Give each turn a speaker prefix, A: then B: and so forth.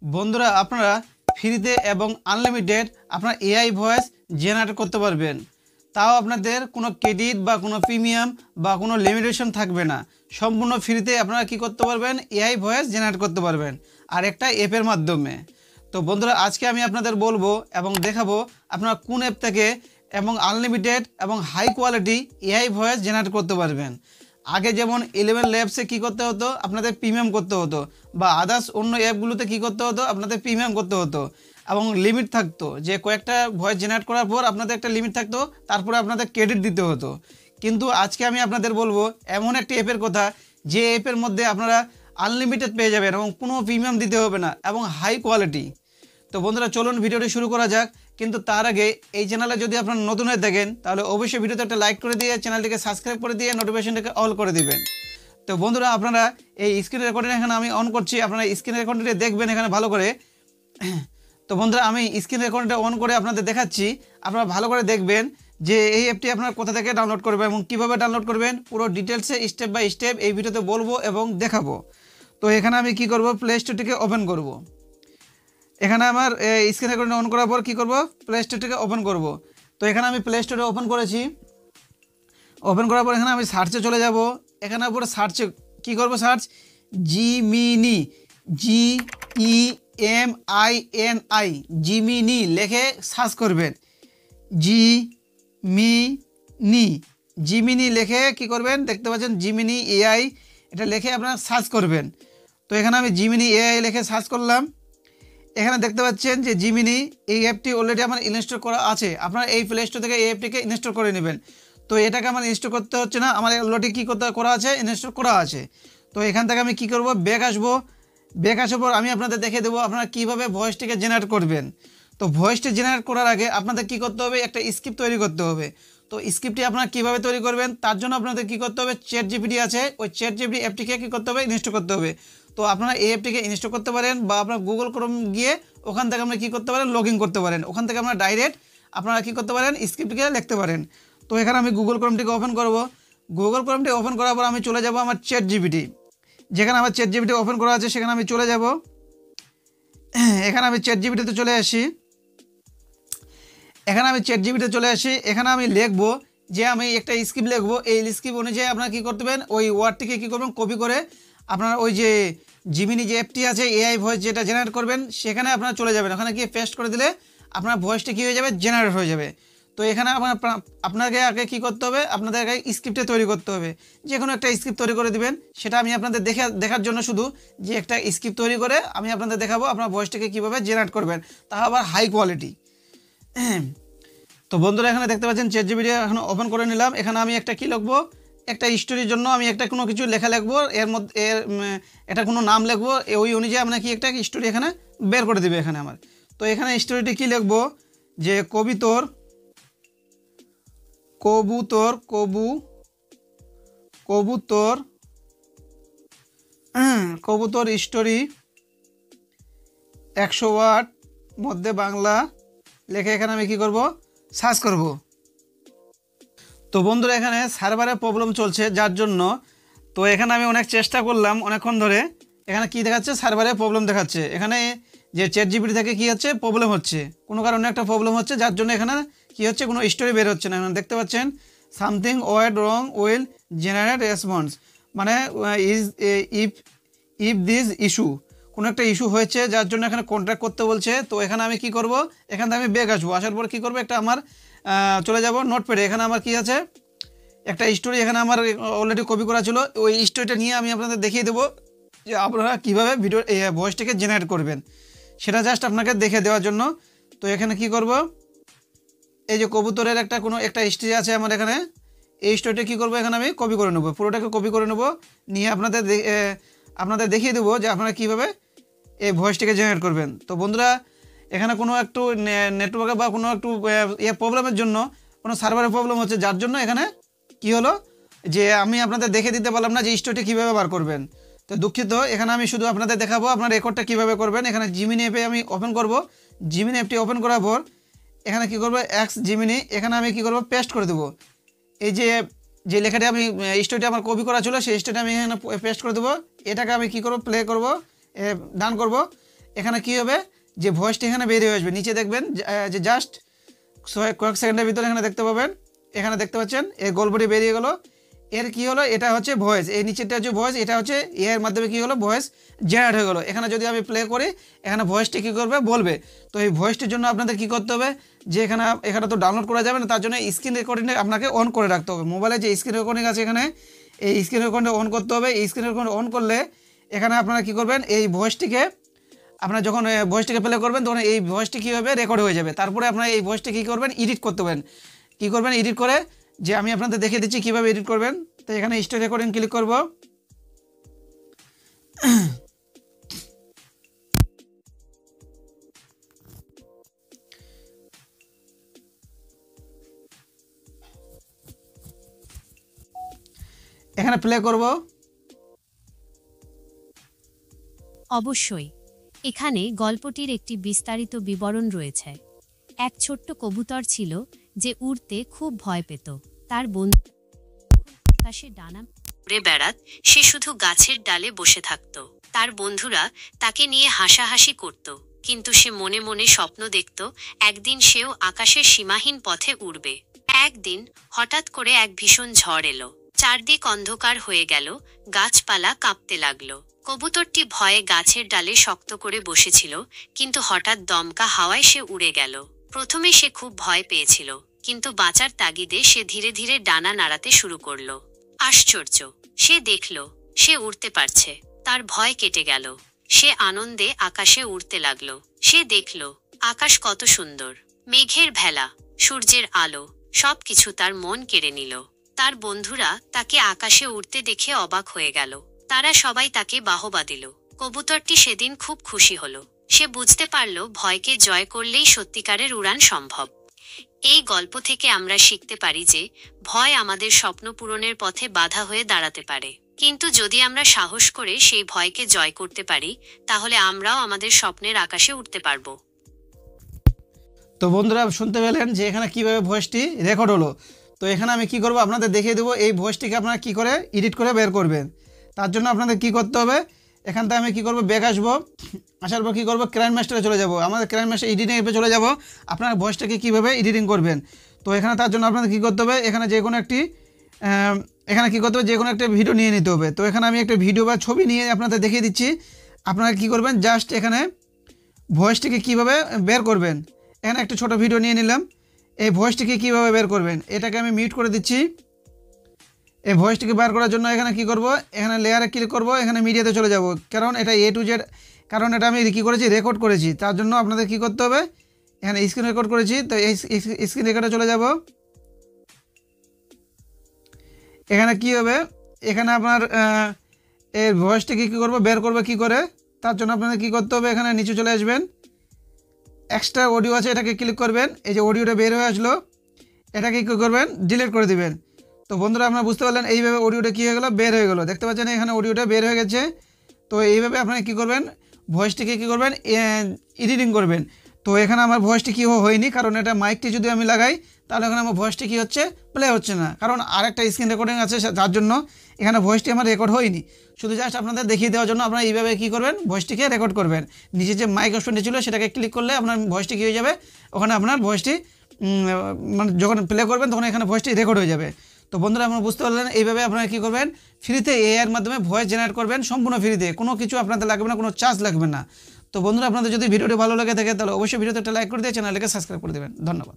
A: বন্ধুরা আপনারা ফ্রিতে এবং আনলিমিটেড আপনারা এআই ভয়েস জেনারেট করতে পারবেন। তাও আপনাদের কোনো ক্রেডিট বা কোনো প্রিমিয়াম বা কোনো লিমিটেশন থাকবে না। সম্পূর্ণ ফ্রিতে আপনারা কি করতে পারবেন, এআই ভয়েস জেনারেট করতে পারবেন আর একটা অ্যাপের মাধ্যমে। তো বন্ধুরা আজকে আমি আপনাদের বলবো এবং দেখাবো আপনারা কোন অ্যাপ থেকে এবং আনলিমিটেড এবং high quality AI voice generate করতে পারবেন। আগে যেমন 11 ল্যাবসে কী করতে হতো, আপনাদের প্রিমিয়াম করতে হতো, বা আদার্স অন্য অ্যাপগুলোতে কী করতে হতো, আপনাদের প্রিমিয়াম করতে হতো এবং লিমিট থাকতো, যে কয়েকটা ভয়েস জেনারেট করার পর আপনাদের একটা লিমিট থাকতো, তারপরে আপনাদের ক্রেডিট দিতে হতো। কিন্তু আজকে আমি আপনাদের বলবো এমন একটি অ্যাপের কথা, যে অ্যাপের মধ্যে আপনারা আনলিমিটেড পেয়ে যাবেন এবং কোনো প্রিমিয়াম দিতে হবে না এবং হাই কোয়ালিটি। তো বন্ধুরা চলুন ভিডিওটি শুরু করা যাক। কিন্তু তার আগে এই চ্যানেলে যদি আপনারা নতুন হয়ে থাকেন তাহলে অবশ্যই ভিডিওতে একটা লাইক করে দিয়ে চ্যানেলটিকে সাবস্ক্রাইব করে দিয়ে নোটিফিকেশনটাকে অল করে দিবেন। তো বন্ধুরা আপনারা এই স্ক্রিন রেকর্ডিং এখানে আমি অন করছি, আপনারা স্ক্রিন রেকর্ডিংটা দেখবেন এখানে ভালো করে। তো বন্ধুরা আমি স্ক্রিন রেকর্ডিংটা অন করে আপনাদের দেখাচ্ছি, আপনারা ভালো করে দেখবেন যে এই অ্যাপটি আপনারা কোথা থেকে ডাউনলোড করবেন এবং কীভাবে ডাউনলোড করবেন, পুরো ডিটেলসে স্টেপ বাই স্টেপ এই ভিডিওতে বলবো এবং দেখাবো। তো এখানে আমি কি করব, প্লে স্টোরটিকে ওপেন করব। এখানে আমার স্ক্রিন রেকর্ডিং অন করার পর কী করব, প্লে স্টোরটিকে ওপেন করব। তো এখানে আমি প্লে স্টোরে ওপেন করেছি। ওপেন করার পর এখানে আমি সার্চে চলে যাব। এখানে উপরে সার্চে কী করব, সার্চ জিমিনি, GEMINI, জিমিনি লেখে সার্চ করবেন। জিমিনি লেখে কি করবেন, দেখতে পাচ্ছেন জিমিনি এআই, এটা লেখে আপনারা সার্চ করবেন। তো এখানে আমি জিমিনি এআই লেখে সার্চ করলাম। এখানে দেখতে পাচ্ছেন যে জিমিনি এই অ্যাপটি অলরেডি আমার ইনস্টল করা আছে। আপনারা এই প্লে স্টোর থেকে এই অ্যাপটিকে ইনস্টল করে নেবেন। তো এটাকে আমার ইনস্টল করতে হচ্ছে না, আমার অলরেডি কী করা আছে, ইনস্টল করা আছে। তো এখান থেকে আমি কি করব, ব্যাক আসবো। ব্যাক আসার পর আমি আপনাদের দেখে দেবো আপনারা কীভাবে ভয়েসটিকে জেনারেট করবেন। তো ভয়েসটি জেনারেট করার আগে আপনাদের কী করতে হবে, একটা স্ক্রিপ্ট তৈরি করতে হবে। তো স্ক্রিপ্টটি আপনারা কীভাবে তৈরি করবেন, তার জন্য আপনাদের কী করতে হবে, ChatGPT আছে, ওই ChatGPT অ্যাপটিকে কী করতে হবে, ইনস্টল করতে হবে। তো আপনারা এই অ্যাপটিকে ইনস্টল করতে পারেন বা আপনার গুগল ক্রোম গিয়ে ওখান থেকে আপনারা কী করতে পারেন, লগ ইন করতে পারেন। ওখান থেকে আপনারা ডাইরেক্ট আপনারা কী করতে পারেন, স্ক্রিপ্টকে লিখতে পারেন। তো এখানে আমি গুগল ক্রোমটিকে ওপেন করব। গুগল ক্রোমটি ওপেন করার পর আমি চলে যাব আমার ChatGPT, যেখানে আমার ChatGPT ওপেন করা আছে সেখানে আমি চলে যাব। এখানে আমি ChatGPTতে চলে আসি। এখানে আমি ChatGPTতে চলে আসি। এখানে আমি লিখব যে আমি একটা স্ক্রিপ্ট লিখব। এই স্ক্রিপ্ট অনুযায়ী আপনারা কী করতে পারেন, ওই ওয়ার্ডটিকে কী করবেন, কপি করে আপনারা ওই যে জিমিনি যে অ্যাপটি আছে এআই ভয়েস যেটা জেনারেট করবেন সেখানে আপনারা চলে যাবেন। ওখানে গিয়ে পেস্ট করে দিলে আপনার ভয়েসটি কী হয়ে যাবে, জেনারেট হয়ে যাবে। তো এখানে আপনাকে আগে কী করতে হবে, আপনাদের আগে স্ক্রিপ্টে তৈরি করতে হবে। যে কোনো একটা স্ক্রিপ্ট তৈরি করে দিবেন। সেটা আমি আপনাদের দেখার জন্য শুধু যে একটা স্ক্রিপ্ট তৈরি করে আমি আপনাদের দেখাবো আপনার ভয়েসটিকে কীভাবে জেনারেট করবেন, তা আবার হাই কোয়ালিটি। তো বন্ধুরা এখানে দেখতে পাচ্ছেন ChatGPT এখন ওপেন করে নিলাম। এখানে আমি একটা কী লিখবো, একটা স্টোরির জন্য আমি একটা কোনো কিছু লেখা লিখবো, এর মধ্যে এটা কোনো নাম লিখবো, ওই অনুযায়ী আপনার কি একটা স্টোরি এখানে বের করে দেবে এখানে আমার। তো এখানে স্টোরিটি কী লিখবো, যে কবুতর স্টোরি 100 ওয়ার্ড মধ্যে বাংলা লেখে এখানে আমি কী করব, সার্চ করব। তো বন্ধুরা এখানে সার্ভারের প্রবলেম চলছে যার জন্য, তো এখানে আমি অনেক চেষ্টা করলাম অনেকক্ষণ ধরে। এখানে কি দেখাচ্ছে, সার্ভারের প্রবলেম দেখাচ্ছে। এখানে যে ChatGPT থেকে কী হচ্ছে, প্রবলেম হচ্ছে, কোনো কারণে একটা প্রবলেম হচ্ছে, যার জন্য এখানে কী হচ্ছে, কোনো স্টোরি বের হচ্ছে না। এখানে দেখতে পাচ্ছেন something went wrong will generate response, মানে ইফ দিস ইস্যু, কোনো একটা ইস্যু হয়েছে যার জন্য এখানে কন্ট্যাক্ট করতে বলছে। তো এখানে আমি কি করব, এখান থেকে আমি ব্যাক আসবো। আসার পর কী করবো, একটা আমার চলে যাব নোটপ্যাডে। এখানে আমার কি আছে, একটা স্টোরি এখানে আমার অলরেডি কপি করা ছিল। ওই স্টোরিটা নিয়ে আমি আপনাদের দেখিয়ে দেবো যে আপনারা কীভাবে ভিডিও ভয়েসটাকে জেনারেট করবেন, সেটা জাস্ট আপনাকে দেখে দেওয়ার জন্য। তো এখানে কি করব, এই যে কবুতরের একটা স্টোরি আছে আমার এখানে, এই স্টোরিটা কী করবো, এখানে আমি কপি করে নেবো, পুরোটাকে কপি করে নেবো, নিয়ে আপনাদের দেখিয়ে দেবো যে আপনারা কীভাবে এই ভয়েসটাকে জেনারেট করবেন। তো বন্ধুরা এখানে কোনো একটু নেটওয়ার্কে বা কোনো একটু প্রবলেমের জন্য, কোনো সার্ভারের প্রবলেম হচ্ছে, যার জন্য এখানে কি হলো যে আমি আপনাদের দেখে দিতে পারলাম না যে স্টোরিটা কীভাবে বার করবেন। তো দুঃখিত, এখানে আমি শুধু আপনাদের দেখাবো আপনার রেকর্ডটা কীভাবে করবেন। এখানে জিমিনি অ্যাপে আমি ওপেন করব। জিমিনি অ্যাপটি ওপেন করার পর এখানে কী করবো, জিমিনি, এখানে আমি কী করবো, পেস্ট করে দেবো। এই যে লেখাটি আমি স্টোরিটা আমার কপি করা ছিল সেই স্টোরিটা আমি এখানে পেস্ট করে দেবো। এটাকে আমি কী করবো, প্লে করব, ডান করব। এখানে কী হবে, যে ভয়েসটি এখানে বেরিয়ে আসবে, নিচে দেখবেন যে জাস্ট কয়েক সেকেন্ডের ভিতরে এখানে দেখতে পাবেন, এখানে দেখতে পাচ্ছেন এই গল্পটি বেরিয়ে গেল। এর কি হলো, এটা হচ্ছে ভয়েস, এই নিচেরটা হচ্ছে ভয়েস, এটা হচ্ছে এর মাধ্যমে কী হলো, ভয়েস জেনারেট হয়ে গেলো। এখানে যদি আমি প্লে করি, এখানে ভয়েসটি কী করবে বলবে। তো এই ভয়েসটির জন্য আপনাদের কী করতে হবে, যে এখানে তো ডাউনলোড করা যাবে না, তার জন্য স্ক্রিন রেকর্ডিংটা আপনাকে অন করে রাখতে হবে। মোবাইলে যে স্ক্রিন রেকর্ডিং আছে এখানে, এই স্ক্রিন রেকর্ডিংটা অন করতে হবে। এই স্ক্রিন রেকর্ডিং অন করলে এখানে আপনারা কী করবেন, এই ভয়েসটিকে আপনারা যখন ভয়েসটিকে প্লে করবেন তখন এই ভয়েসটি কী হবে, রেকর্ড হয়ে যাবে। তারপরে আপনারা এই ভয়েসটি কী করবেন, এডিট করতে পারেন। কী করবেন, এডিট করে, যে আমি আপনাদের দেখিয়ে দিচ্ছি কীভাবে এডিট করবেন। তো এখানে স্টার্ট রেকর্ডিং ক্লিক করব। এখানে প্লে করব।
B: অবশ্যই এখানে গল্পটির একটি বিস্তারিত বিবরণ রয়েছে। এক ছোট্ট কবুতর ছিল যে উড়তে খুব ভয় পেত। তার বন্ধু আকাশে ডানা উড়ে বেড়াত, সে শুধু গাছের ডালে বসে থাকত। তার বন্ধুরা তাকে নিয়ে হাসাহাসি করত, কিন্তু সে মনে মনে স্বপ্ন দেখত একদিন সেও আকাশের সীমাহীন পথে উড়বে। একদিন হঠাৎ করে এক ভীষণ ঝড় এলো, চারদিক অন্ধকার হয়ে গেল, গাছপালা কাঁপতে লাগলো। কবুতরটি ভয়ে গাছের ডালে শক্ত করে বসেছিল, কিন্তু হঠাৎ দমকা হাওয়ায় সে উড়ে গেল। প্রথমে সে খুব ভয় পেয়েছিল, কিন্তু বাঁচার তাগিদে সে ধীরে ধীরে ডানা নাড়াতে শুরু করলো। আশ্চর্য, সে দেখল সে উড়তে পারছে। তার ভয় কেটে গেল, সে আনন্দে আকাশে উড়তে লাগলো। সে দেখল আকাশ কত সুন্দর, মেঘের ভেলা, সূর্যের আলো, সবকিছু তার মন কেড়ে নিল। তার বন্ধুরা তাকে আকাশে উড়তে দেখে অবাক হয়ে গেল। তারা সবাই তাকে বাহবা দিল। কবুতরটি সেদিন খুব খুশি হলো। সে বুঝতে পারল ভয়কে জয় করলেই সত্যিকারের উড়ান সম্ভব। এই গল্প থেকে আমরা শিখতে পারি যে ভয় আমাদের স্বপ্ন পূরণের পথে বাধা হয়ে দাঁড়াতে পারে, কিন্তু যদি আমরা সাহস করে সেই ভয়কে জয় করতে পারি, তাহলে আমরাও আমাদের স্বপ্নের আকাশে উঠতে পারবো।
A: তো বন্ধুরা শুনতে পেলেন যে এখানে কীভাবে ভয়েসটি রেকর্ড হলো। তো এখানে আমি কি করব, আপনাদের দেখিয়ে দেবো এই ভয়েসটিকে আপনারা কী করে এডিট করে বের করবেন। তার জন্য আপনাদের কি করতে হবে, এখান থেকে আমি কী করবো, ব্যাক আসবো। আসার পর কী করবো, ক্রাইম মাস্টারে চলে যাব। আমাদের ক্রাইম মাস্টার এডিটিংয়ে চলে যাব, আপনার ভয়েসটাকে কীভাবে এডিটিং করবেন। তো এখানে তার জন্য আপনাদের কী করতে হবে, এখানে যে কোনো একটি যে কোনো একটা ভিডিও নিয়ে নিতে হবে। তো এখানে আমি একটা ভিডিও বা ছবি নিয়ে আপনাদের দেখিয়ে দিচ্ছি। আপনারা কী করবেন, জাস্ট এখানে ভয়েসটিকে কীভাবে বের করবেন, এখানে একটা ছোট ভিডিও নিয়ে নিলাম। এই ভয়েসটিকে কীভাবে বের করবেন, এটাকে আমি মিউট করে দিচ্ছি। এই ভয়েসটিকে বের করার জন্য এখানে কি করব, এখানে লেয়ারে ক্লিক করব, এখানে মিডিয়াতে চলে যাব, কারণ এটা A to Z, কারণ এটা আমি কী করেছি, রেকর্ড করেছি। তার জন্য আপনাদের কি করতে হবে, এখানে স্ক্রিন রেকর্ড করেছি, তো এই স্ক্রিন রেকর্ডে চলে যাব। এখানে কি হবে, এখানে আপনার এই ভয়েসটিকে কী করব, বের করবে কি করে। তার জন্য আপনাদের কী করতে হবে, এখানে নিচে চলে আসবেন, এক্সট্রা অডিও আছে, এটাকে ক্লিক করবেন। এই যে অডিওটা বের হয়ে আসলো, এটাকে কী করবেন, ডিলিট করে দিবেন। তো বন্ধুরা আপনারা বুঝতে পারলেন এইভাবে অডিওটা কী হয়ে গেলো, বের হয়ে গেলো। দেখতে পাচ্ছেন এখানে অডিওটা বের হয়ে গেছে। তো এইভাবে আপনারা কী করবেন, ভয়েসটিকে কী করবেন, এডিটিং করবেন। তো এখানে আমার ভয়েসটি কী হয়নি, কারণ এটা মাইকটি যদি আমি লাগাই তাহলে এখানে আমার ভয়েসটি কী হচ্ছে, প্লে হচ্ছে না, কারণ আরেকটা স্ক্রিন রেকর্ডিং আছে, যার জন্য এখানে ভয়েসটি আমার রেকর্ড হয়নি। শুধু জাস্ট আপনাদের দেখিয়ে দেওয়ার জন্য আপনারা এইভাবে কী করবেন, ভয়েসটিকে রেকর্ড করবেন। নিচে যে মাইক অপশনটি ছিল সেটাকে ক্লিক করলে আপনার ভয়েসটি কী হয়ে যাবে, ওখানে আপনার ভয়েসটি মানে যখন প্লে করবেন তখন এখানে ভয়েসটি রেকর্ড হয়ে যাবে। তো বন্ধুরা আপনারা বুঝতে পারলেন এইভাবে আপনারা কী করবেন, ফ্রিতে এআইয়ের মাধ্যমে ভয়েস জেনারেট করবেন, সম্পূর্ণ ফ্রিতে, কোনো কিছু আপনাদের লাগবে না, কোনো চার্জ লাগবে না। তো বন্ধুরা আপনাদের যদি ভিডিওটি ভালো লাগে থাকে তাহলে অবশ্যই ভিডিওতে একটা লাইক করে দিয়ে চ্যানেলটাকে সাবস্ক্রাইব করে দেবেন। ধন্যবাদ।